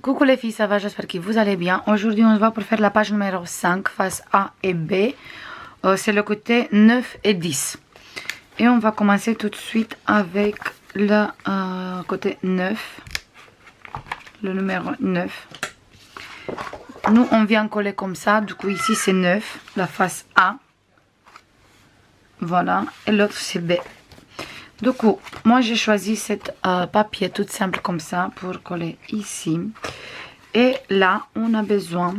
Coucou les filles, ça va? J'espère que vous allez bien. Aujourd'hui, on se voit pour faire la page numéro 5, face A et B. C'est le côté 9 et 10. Et on va commencer tout de suite avec le côté 9. Le numéro 9. Nous, on vient coller comme ça. Du coup, ici, c'est 9, la face A. Voilà. Et l'autre, c'est B. Du coup, moi j'ai choisi cette papier tout simple comme ça pour coller ici. Et là, on a besoin,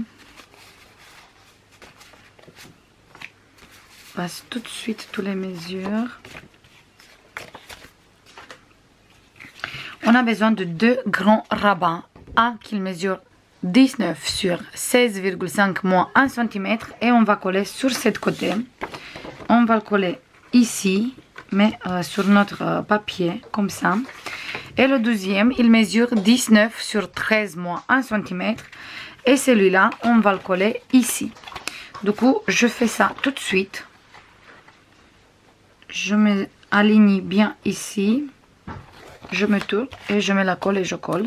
je passe tout de suite toutes les mesures. On a besoin de deux grands rabats. Un qui mesure 19 sur 16,5 moins 1 cm. Et on va coller sur ce côté. On va le coller ici. Mais sur notre papier, comme ça. Et le deuxième, il mesure 19 sur 13 moins 1 cm. Et celui-là, on va le coller ici. Du coup, je fais ça tout de suite. Je me aligne bien ici. Je me tourne et je mets la colle et je colle.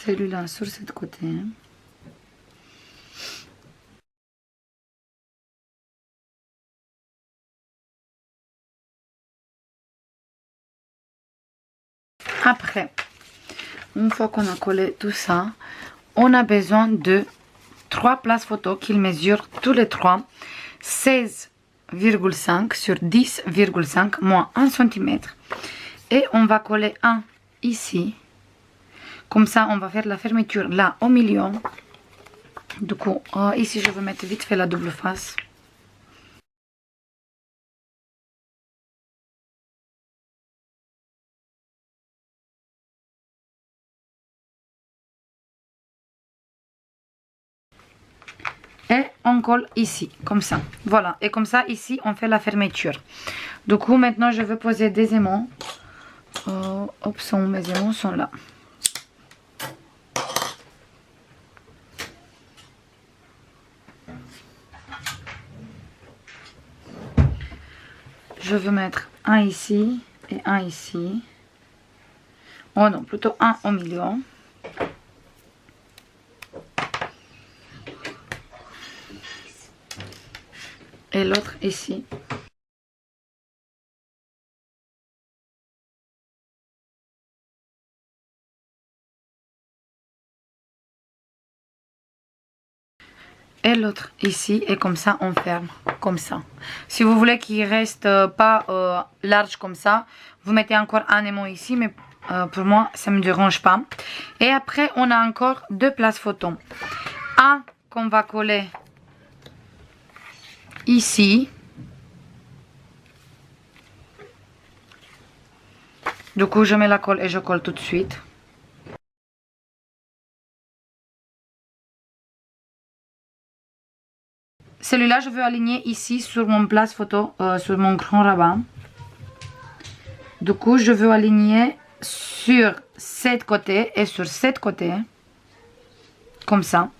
Celui-là sur ce côté. Après, une fois qu'on a collé tout ça, on a besoin de 3 places photo qui mesurent tous les trois 16,5 sur 10,5 moins 1 cm. Et on va coller un ici. Comme ça, on va faire la fermeture là au milieu. Du coup, ici, je vais mettre vite fait la double face. Et on colle ici, comme ça. Voilà. Et comme ça, ici, on fait la fermeture. Du coup, maintenant, je vais poser des aimants. Hop, mes aimants sont là. Je vais mettre un ici et un ici. Oh non, plutôt un au milieu. Et l'autre ici. Et l'autre ici, et comme ça on ferme, comme ça. Si vous voulez qu'il reste pas large comme ça, vous mettez encore un aimant ici, mais pour moi ça me dérange pas. Et après on a encore deux places photo. Un qu'on va coller ici. Du coup je mets la colle et je colle tout de suite. Celui-là, je veux aligner ici sur mon place photo, sur mon grand rabat. Du coup, je veux aligner sur cet côté et sur cet côté. Comme ça.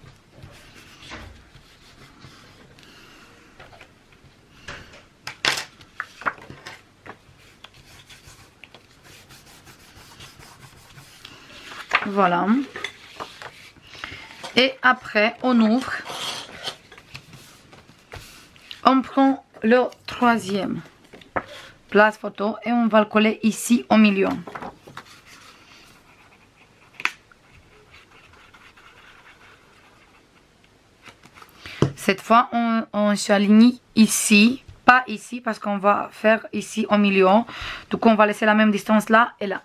Voilà. Et après, on ouvre. On prend le troisième place photo et on va le coller ici au milieu. Cette fois, on s'aligne ici, pas ici parce qu'on va faire ici au milieu. Donc on va laisser la même distance là et là.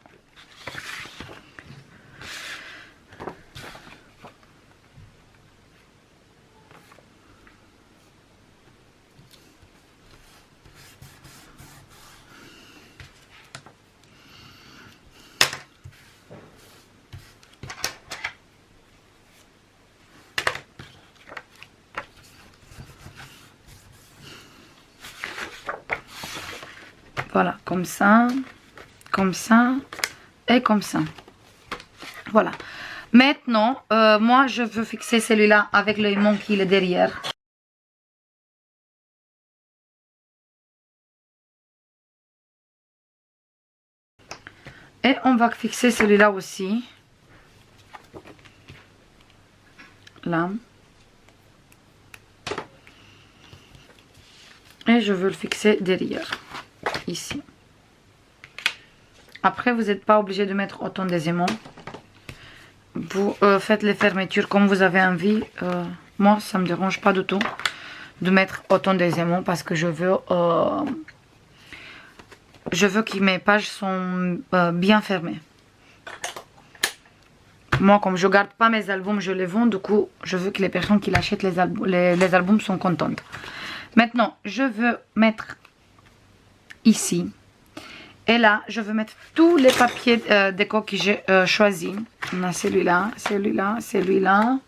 Voilà, comme ça et comme ça. Voilà. Maintenant, moi, je veux fixer celui-là avec l'aimant qui est derrière. Et on va fixer celui-là aussi. Là. Et je veux le fixer derrière. Ici. Après, vous n'êtes pas obligé de mettre autant d'aimants. Vous faites les fermetures comme vous avez envie. Moi, ça ne me dérange pas du tout de mettre autant d'aimants parce que je veux que mes pages sont bien fermées. Moi, comme je ne garde pas mes albums, je les vends. Du coup, je veux que les personnes qui l'achètent, les albums sont contentes. Maintenant, je veux mettre ici. Et là, je veux mettre tous les papiers déco que j'ai choisis. On a celui-là, celui-là, celui-là.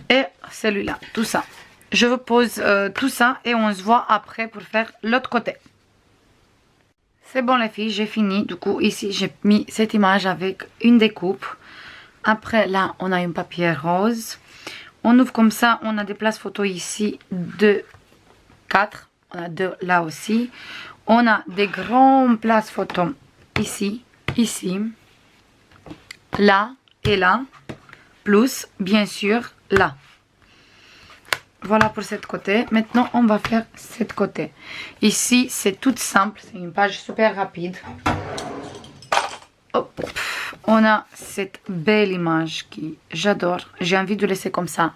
Et celui-là, tout ça. Je vous pose tout ça et on se voit après pour faire l'autre côté. C'est bon les filles, j'ai fini. Du coup, ici, j'ai mis cette image avec une découpe. Après, là, on a un papier rose. On ouvre comme ça, on a des places photos ici de 4. On a 2 là aussi. On a des grandes places photos ici, ici, là et là. Plus, bien sûr, là. Voilà pour cette côté. Maintenant, on va faire cette côté. Ici, c'est tout simple. C'est une page super rapide. Hop. On a cette belle image qui j'adore. J'ai envie de laisser comme ça.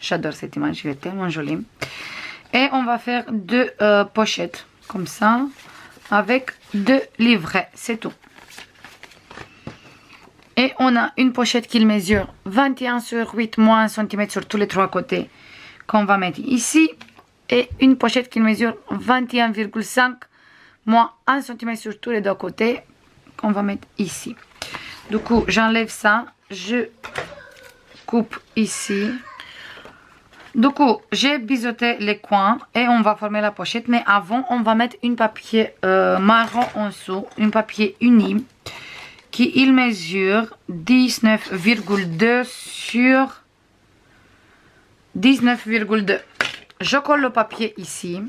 J'adore cette image. Elle est tellement jolie. Et on va faire 2 pochettes. Comme ça. Avec 2 livrets. C'est tout. Et on a une pochette qui mesure 21 sur 8 moins 1 cm sur tous les 3 côtés. Qu'on va mettre ici. Et une pochette qui mesure 21,5 moins 1 cm sur tous les 2 côtés. Qu'on va mettre ici. Du coup, j'enlève ça. Je coupe ici. Du coup, j'ai biseauté les coins et on va former la pochette. Mais avant, on va mettre un papier marron en dessous. Un papier uni. Qui il mesure 19,2 sur 19,2. Je colle le papier ici.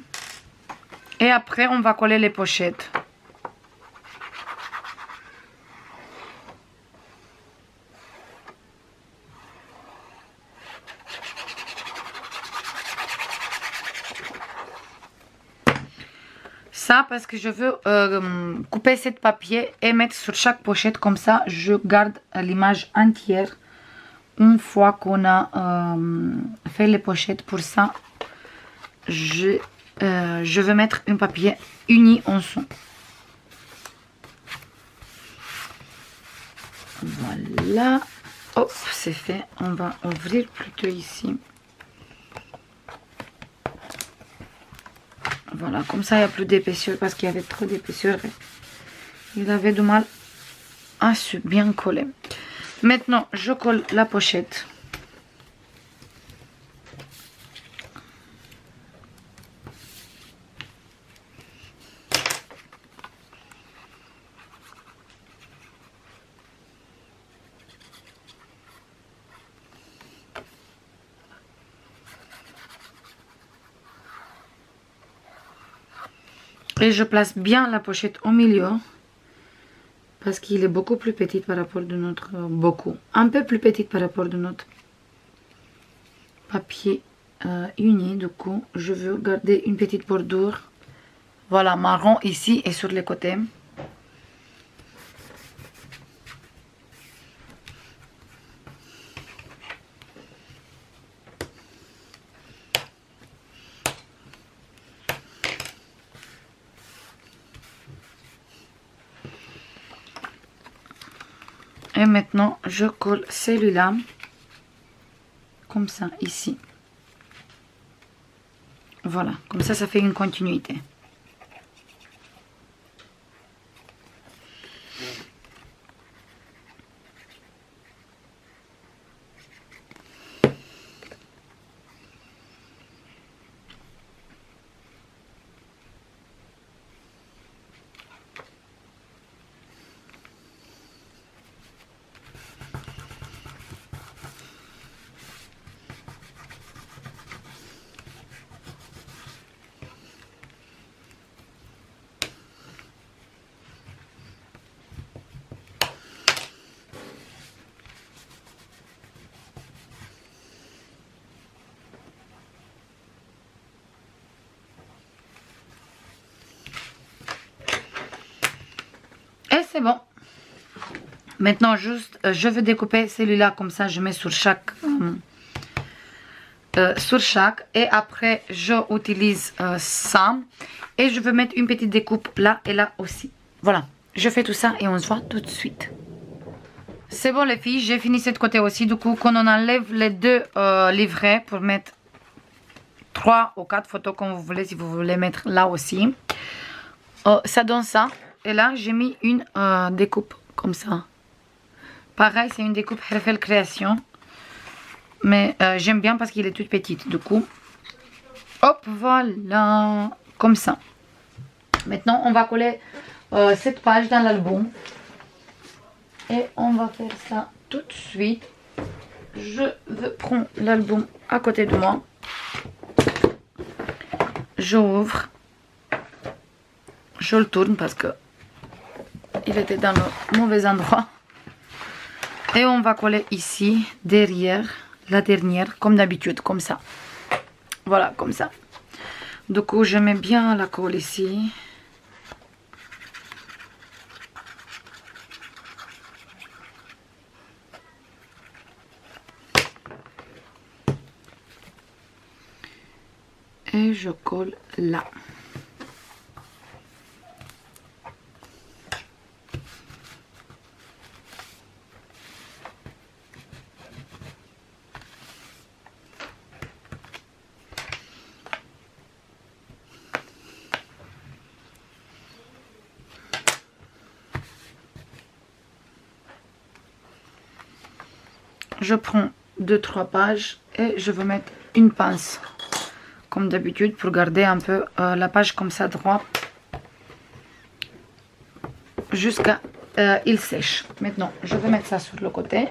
Et après, on va coller les pochettes. Ça parce que je veux couper ce papier et mettre sur chaque pochette. Comme ça, je garde l'image entière une fois qu'on a fait les pochettes. Pour ça, je veux mettre un papier uni en dessous. Voilà. Hop, c'est fait. On va ouvrir plutôt ici. Voilà, comme ça il n'y a plus d'épaisseur parce qu'il y avait trop d'épaisseur. Il avait du mal à se bien coller. Maintenant, je colle la pochette. Et je place bien la pochette au milieu. Parce qu'il est beaucoup plus petit par rapport de notre... un peu plus petit par rapport de notre papier uni. Du coup, je veux garder une petite bordure. Voilà, marron ici et sur les côtés. Et maintenant, je colle celui-là, comme ça, ici. Voilà, comme ça fait une continuité. c'est bon. Maintenant, juste, je vais découper celui-là comme ça. Je mets sur chaque. Et après, j'utilise ça. Et je vais mettre une petite découpe là et là aussi. Voilà. Je fais tout ça et on se voit tout de suite. C'est bon les filles, j'ai fini cette côté aussi. Du coup, quand on enlève les deux livrets pour mettre 3 ou 4 photos comme vous voulez, si vous voulez mettre là aussi. Ça donne ça. Et là, j'ai mis une découpe comme ça. Pareil, c'est une découpe Herfel Création. Mais j'aime bien parce qu'il est toute petite. Du coup, hop, voilà. Comme ça. Maintenant, on va coller cette page dans l'album. Et on va faire ça tout de suite. Je vais prendre l'album à côté de moi. J'ouvre. Je le tourne parce que il était dans le mauvais endroit. Et on va coller ici, derrière, la dernière, comme d'habitude, comme ça. Voilà, comme ça. Du coup, je mets bien la colle ici. Et je colle là. Je prends 2-3 pages et je vais mettre une pince. Comme d'habitude pour garder un peu la page comme ça droite. Jusqu'à il sèche. Maintenant, je vais mettre ça sur le côté.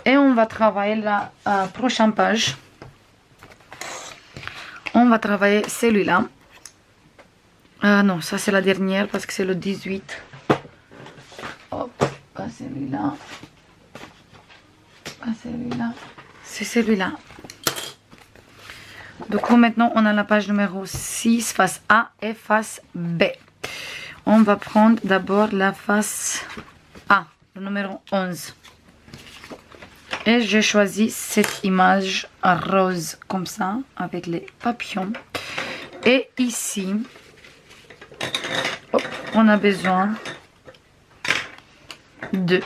Et on va travailler la prochaine page. On va travailler celui-là. Non, ça c'est la dernière parce que c'est le 18. Hop, pas celui-là. Pas celui-là. C'est celui-là. Du coup, maintenant, on a la page numéro 6, face A et face B. On va prendre d'abord la face A, le numéro 11. Et j'ai choisi cette image rose, comme ça, avec les papillons. Et ici, hop, on a besoin de...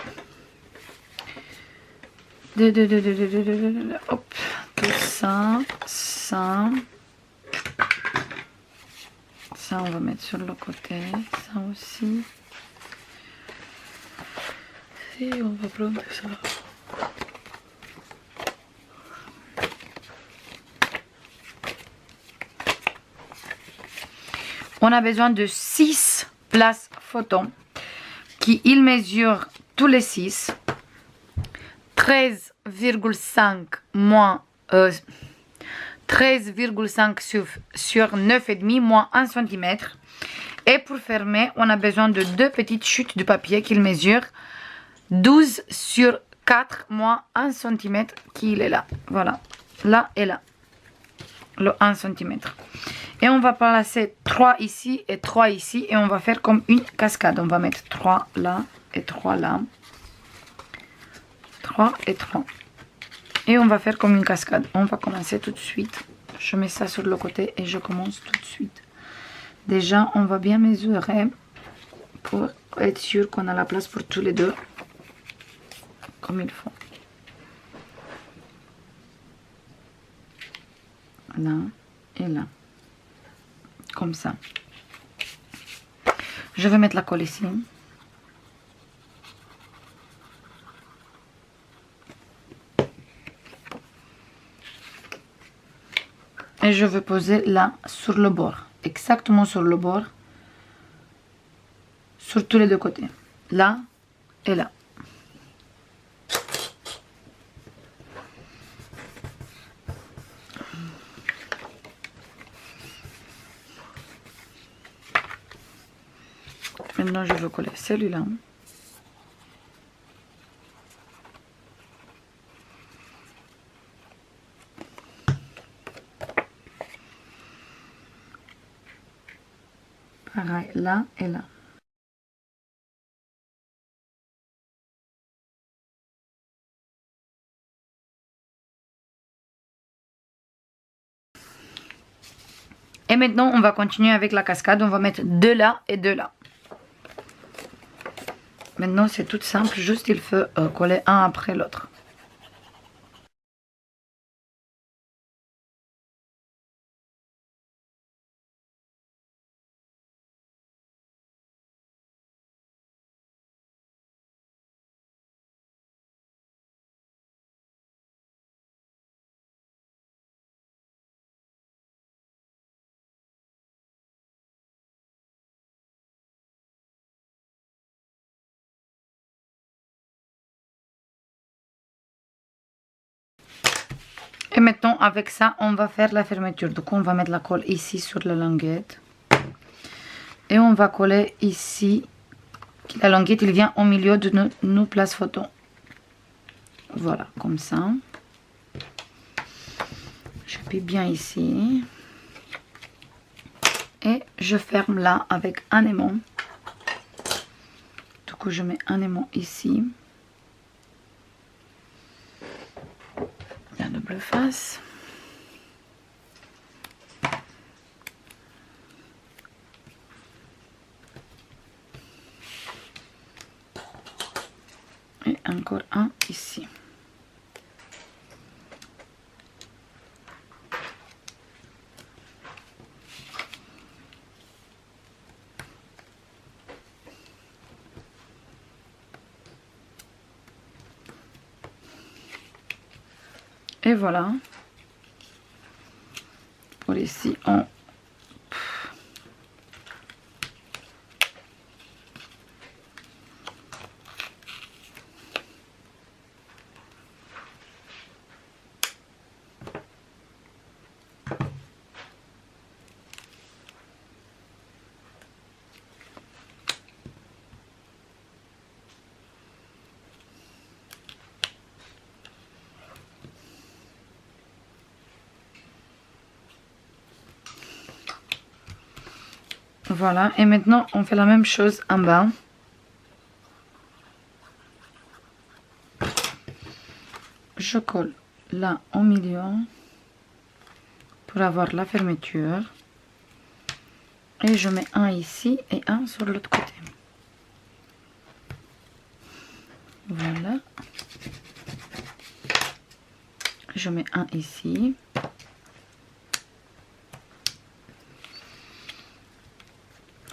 Hop, tout ça, ça. Ça, on va mettre sur le côté. Ça aussi. Et on va prendre ça. On a besoin de 6 places photos qui il mesure tous les 6. 13,5 moins 13,5 sur 9,5 moins 1 cm. Et pour fermer, on a besoin de 2 petites chutes de papier qu'il mesure 12 sur 4 moins 1 cm qui est là. Voilà, là et là, le 1 cm. Et on va placer 3 ici et 3 ici et on va faire comme une cascade. On va mettre 3 là et 3 là. 3 et 3. Et on va faire comme une cascade. On va commencer tout de suite. Je mets ça sur le côté et je commence tout de suite. Déjà, on va bien mesurer pour être sûr qu'on a la place pour tous les deux. Comme il faut. Là et là. Comme ça. Je vais mettre la colle ici. Et je vais poser là sur le bord. Exactement sur le bord. Sur tous les deux côtés. Là et là. Maintenant je vais coller celui-là. Pareil, là et là. Et maintenant, on va continuer avec la cascade. On va mettre deux là et deux là. Maintenant, c'est tout simple. Juste, il faut coller un après l'autre. Et maintenant, avec ça, on va faire la fermeture. Donc, on va mettre la colle ici sur la languette. Et on va coller ici. La languette, il vient au milieu de nos places photo. Voilà, comme ça. Je plie bien ici. Et je ferme là avec un aimant. Du coup, je mets un aimant ici. La double face. Et encore un ici. Et voilà. Pour ici, on... Voilà, et maintenant on fait la même chose en bas. Je colle là au milieu pour avoir la fermeture. Et je mets un ici et un sur l'autre côté. Voilà. Je mets un ici.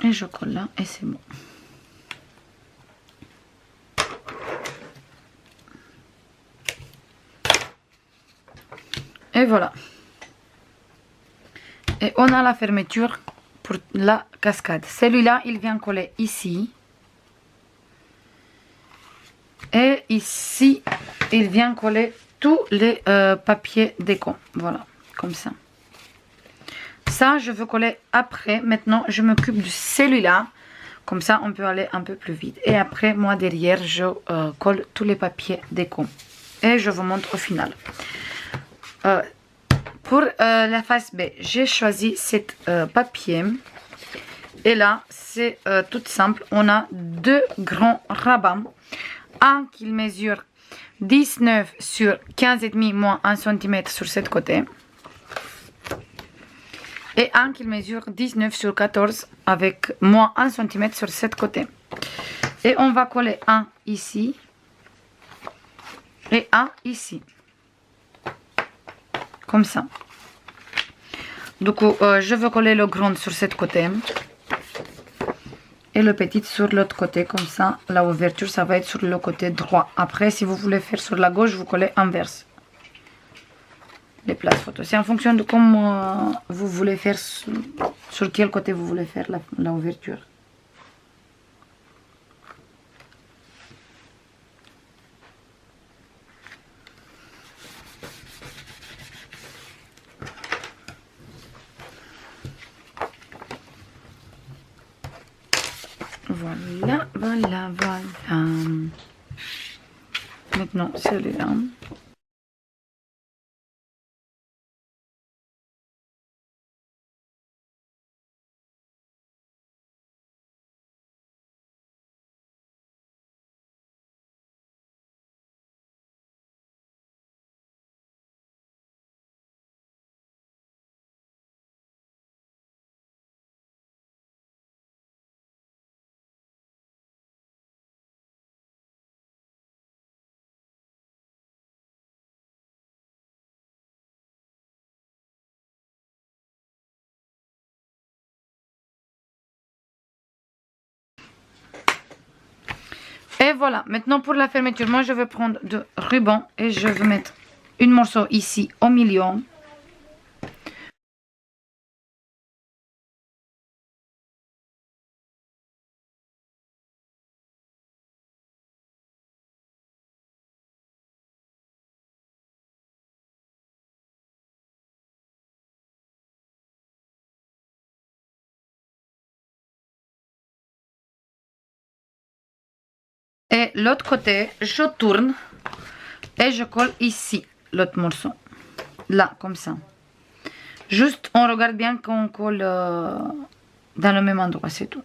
Et je colle là et c'est bon. Et voilà. Et on a la fermeture pour la cascade. Celui-là, il vient coller ici. Et ici, il vient coller tous les papiers déco. Voilà, comme ça. Ça, je veux coller après. Maintenant, je m'occupe de celui-là. Comme ça, on peut aller un peu plus vite. Et après, moi, derrière, je colle tous les papiers déco. Et je vous montre au final. Pour la face B, j'ai choisi cet papier. Et là, c'est tout simple. On a deux grands rabans. Un qui mesure 19 sur 15,5 moins 1 cm sur cette côté. Et un qui mesure 19 sur 14 avec moins 1 cm sur cette côté. Et on va coller un ici et un ici. Comme ça. Du coup, je veux coller le grand sur cette côté. Et le petit sur l'autre côté. Comme ça, la ouverture, ça va être sur le côté droit. Après, si vous voulez faire sur la gauche, vous collez inverse. Les places photo. C'est en fonction de comment vous voulez faire, sur quel côté vous voulez faire la ouverture. Voilà, voilà, voilà. Maintenant, celui-là. Et voilà, maintenant pour la fermeture, moi je vais prendre de ruban et je vais mettre un morceau ici au milieu. Et l'autre côté, je tourne et je colle ici l'autre morceau. Là, comme ça. Juste, on regarde bien qu'on colle dans le même endroit, c'est tout.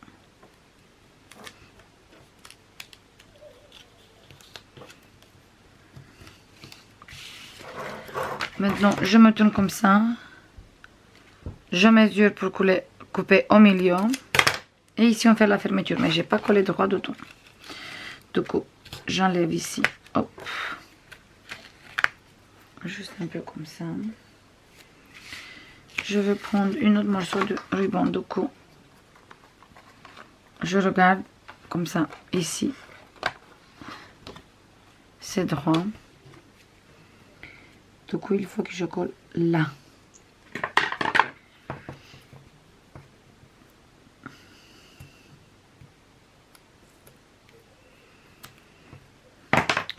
Maintenant, je me tourne comme ça. Je mesure pour couper au milieu. Et ici, on fait la fermeture. Mais j'ai pas collé droit du tout. Du coup, j'enlève ici. Hop. Juste un peu comme ça. Je vais prendre un autre morceau de ruban. Du coup, je regarde comme ça. Ici, c'est droit. Du coup, il faut que je colle là.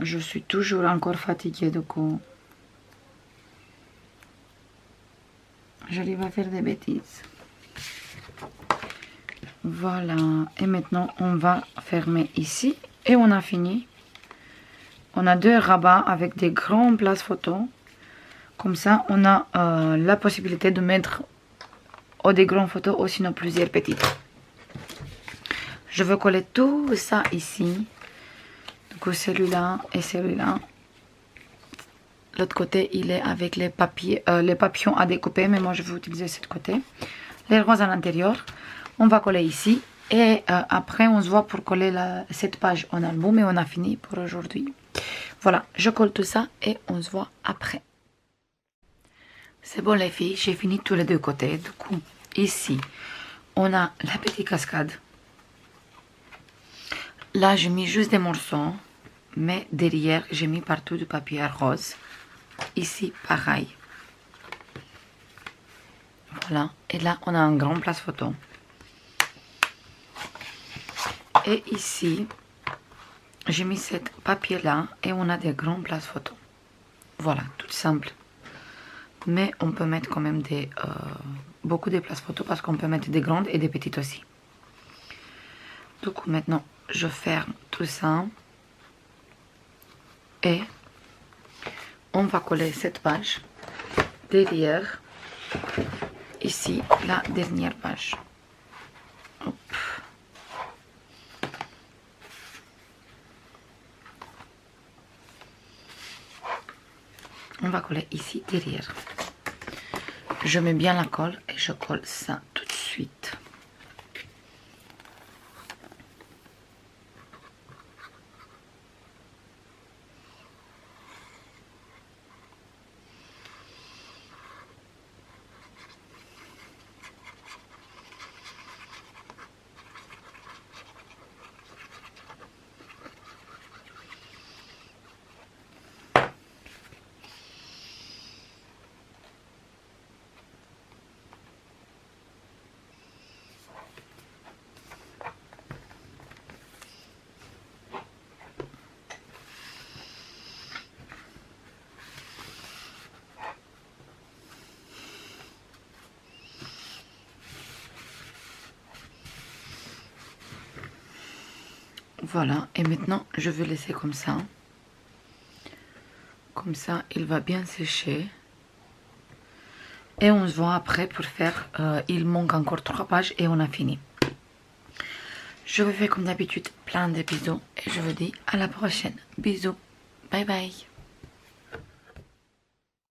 Je suis toujours encore fatiguée, du coup. J'arrive à faire des bêtises. Voilà. Et maintenant, on va fermer ici. Et on a fini. On a 2 rabats avec des grandes places photos. Comme ça, on a la possibilité de mettre ou des grandes photos ou sinon plusieurs petites. Je veux coller tout ça ici. Du coup, celui-là et celui-là. L'autre côté, il est avec les papillons à découper, mais moi je vais utiliser ce côté. Les roses à l'intérieur. On va coller ici. Et après, on se voit pour coller cette page en album. Et on a fini pour aujourd'hui. Voilà, je colle tout ça et on se voit après. C'est bon les filles, j'ai fini tous les 2 côtés. Du coup, ici, on a la petite cascade. Là, j'ai mis juste des morceaux. Mais derrière, j'ai mis partout du papier rose. Ici, pareil. Voilà. Et là, on a un grand place photo. Et ici, j'ai mis ce papier-là et on a des grandes places photo. Voilà, tout simple. Mais on peut mettre quand même beaucoup de places photo parce qu'on peut mettre des grandes et des petites aussi. Du coup, maintenant, je ferme tout ça. Et on va coller cette page derrière. Ici, la dernière page. Hop. On va coller ici derrière. Je mets bien la colle et je colle ça tout de suite. Voilà, et maintenant je vais laisser comme ça. Comme ça, il va bien sécher. Et on se voit après pour faire... il manque encore 3 pages et on a fini. Je vous fais comme d'habitude plein de bisous. Et je vous dis à la prochaine. Bisous. Bye bye.